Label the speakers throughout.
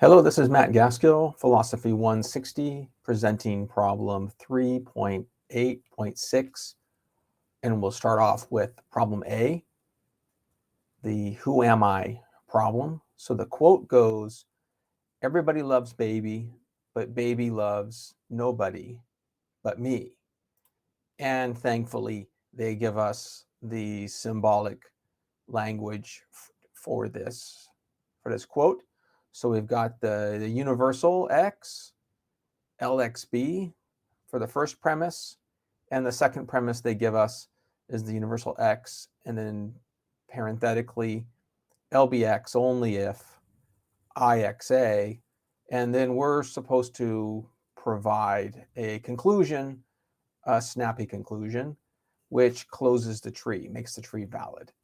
Speaker 1: Hello, this is Matt Gaskill, Philosophy 160, presenting problem 3.8.6. And we'll start off with problem A, the who am I problem. So the quote goes, "Everybody loves baby, but baby loves nobody but me." And thankfully, they give us the symbolic language for this quote. So we've got the universal X, LXB for the first premise, and the second premise they give us is the universal X, and then parenthetically LBX only if IXA, and then we're supposed to provide a conclusion, a snappy conclusion, which closes the tree, makes the tree valid.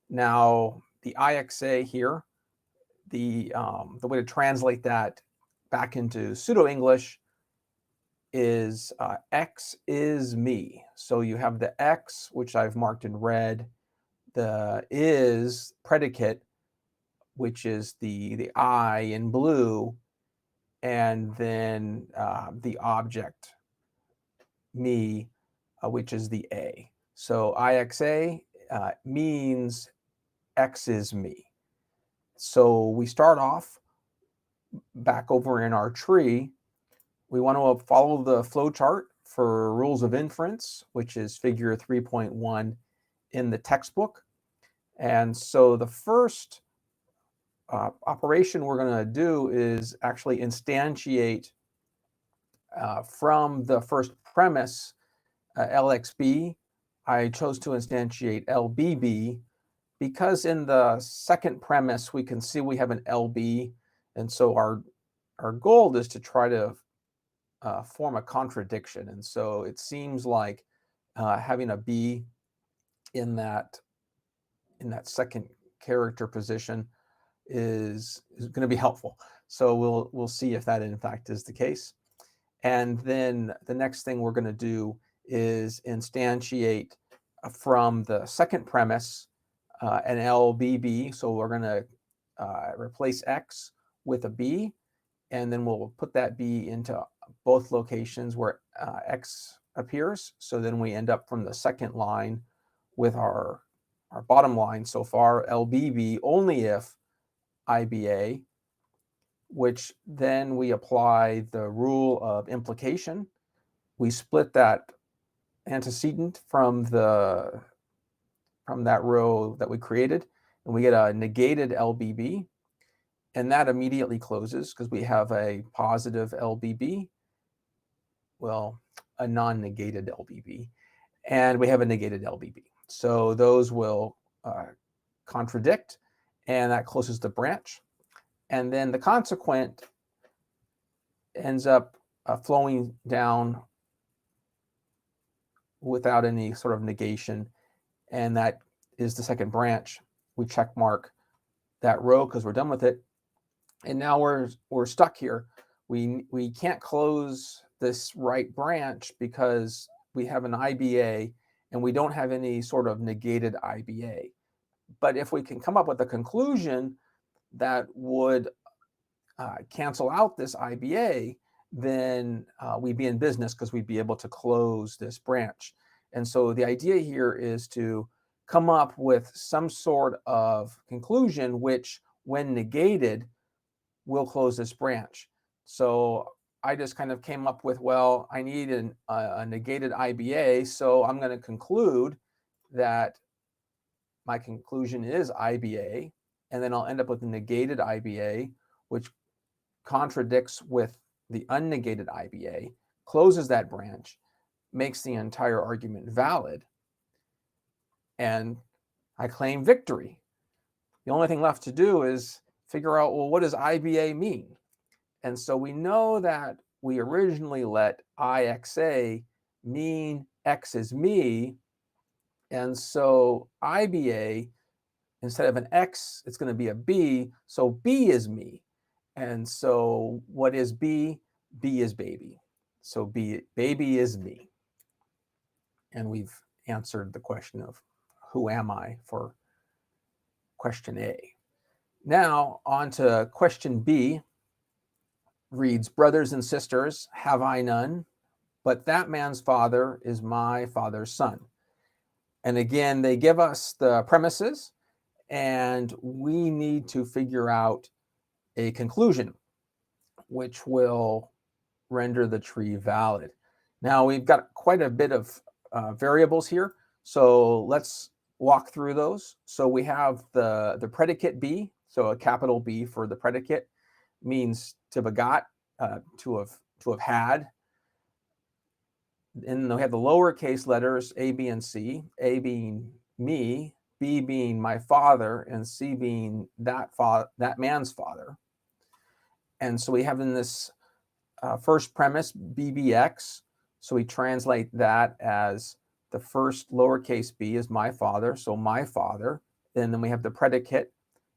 Speaker 1: Now, the IXA here, the way to translate that back into pseudo-English is X is me. So you have the X, which I've marked in red, the is predicate, which is the I in blue, and then the object, me, which is the A. So IXA means X is me. So we start off back over in our tree. We want to follow the flow chart for rules of inference, which is figure 3.1 in the textbook. And so the first operation we're going to do is actually instantiate from the first premise, LXB. I chose to instantiate LBB because in the second premise, we can see we have an LB. And so our goal is to try to form a contradiction. And so it seems like having a B in that second character position is going to be helpful. So we'll see if that in fact is the case. And then the next thing we're going to do is instantiate from the second premise an LBB. So we're going to replace X with a B, and then we'll put that B into both locations where X appears. So then we end up from the second line with our bottom line so far, LBB only if IBA, which then we apply the rule of implication. We split that antecedent from that row that we created, and we get a negated LBB. And that immediately closes because we have a positive LBB, well, a non-negated LBB, and we have a negated LBB. So those will contradict, and that closes the branch. And then the consequent ends up flowing down without any sort of negation, and that is the second branch. We check mark that row because we're done with it. And now we're stuck here. We can't close this right branch because we have an IBA and we don't have any sort of negated IBA. But if we can come up with a conclusion that would cancel out this IBA, then we'd be in business because we'd be able to close this branch. And so the idea here is to come up with some sort of conclusion which, when negated, will close this branch. So I just kind of came up with, well, I need a negated IBA, so I'm going to conclude that my conclusion is IBA, and then I'll end up with a negated IBA, which contradicts with the unnegated IBA, closes that branch, makes the entire argument valid, and I claim victory. The only thing left to do is figure out, well, what does IBA mean? And so we know that we originally let IXA mean X is me. And so IBA, instead of an X, it's going to be a B. So B is me. And so what is B? B is baby. So baby is me. And we've answered the question of who am I for question A. Now on to question B. reads, brothers and sisters have I none, but that man's father is my father's son. And again, they give us the premises, and we need to figure out a conclusion which will render the tree valid. Now we've got quite a bit of variables here, so let's walk through those. So we have the predicate B, so a capital B for the predicate means to begot, to have had. And then we have the lowercase letters A, B, and C, A being me, B being my father, and C being that man's father. And so we have in this first premise, BBX, so we translate that as the first lowercase b is my father, so my father. And then we have the predicate,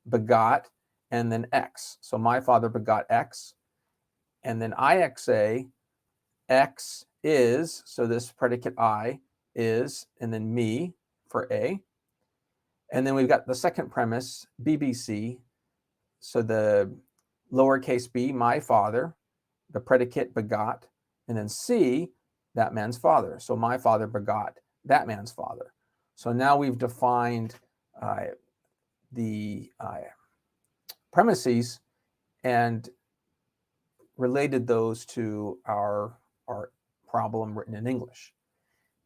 Speaker 1: begot, and then x. So my father begot x. And then IXA, x is, so this predicate I is, and then me for A. And then we've got the second premise, BBC, so the lowercase b, my father, the predicate begot, and then C, that man's father. So my father begot that man's father. So now we've defined the premises and related those to our problem written in English.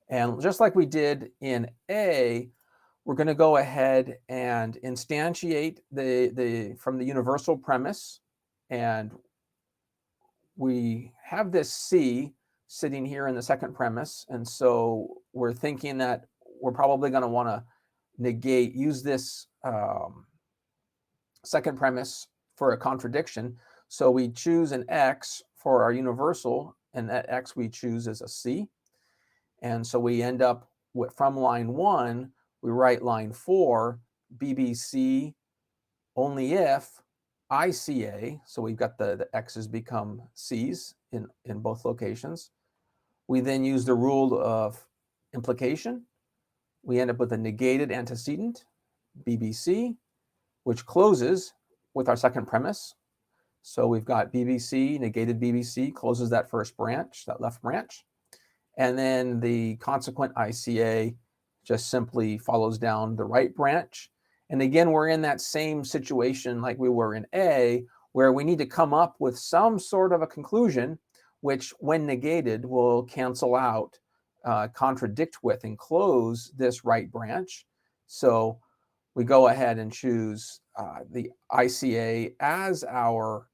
Speaker 1: And just like we did in A, we're going to go ahead and instantiate from the universal premise, and we have this C sitting here in the second premise, and so we're thinking that we're probably going to want to use this second premise for a contradiction. So we choose an X for our universal, and that X we choose as a C. And so we end up with, from line 1, we write line 4, BBC only if ICA, so we've got the X's become C's in both locations. We then use the rule of implication. We end up with a negated antecedent, BBC, which closes with our second premise. So we've got BBC, negated BBC, closes that first branch, that left branch. And then the consequent ICA just simply follows down the right branch. And again, we're in that same situation like we were in A, where we need to come up with some sort of a conclusion, which when negated will cancel out, contradict with, and close this right branch. So we go ahead and choose the ICA as our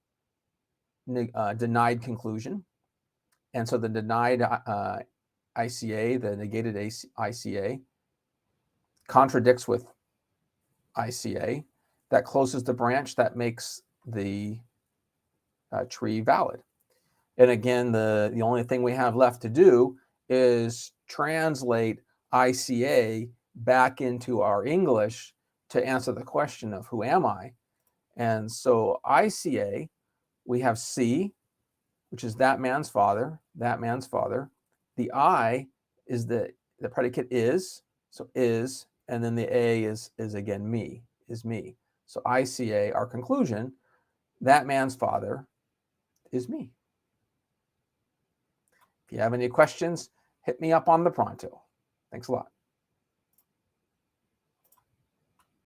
Speaker 1: denied conclusion. And so the denied ICA, the negated ICA, contradicts with ICA. That closes the branch, that makes the tree valid. And again, the only thing we have left to do is translate ICA back into our English to answer the question of who am I? And so ICA, we have C, which is that man's father, that man's father. The I is the predicate is, so is, and then the A is again me, is me. So ICA, our conclusion, that man's father is me. If you have any questions, hit me up on the pronto. Thanks a lot.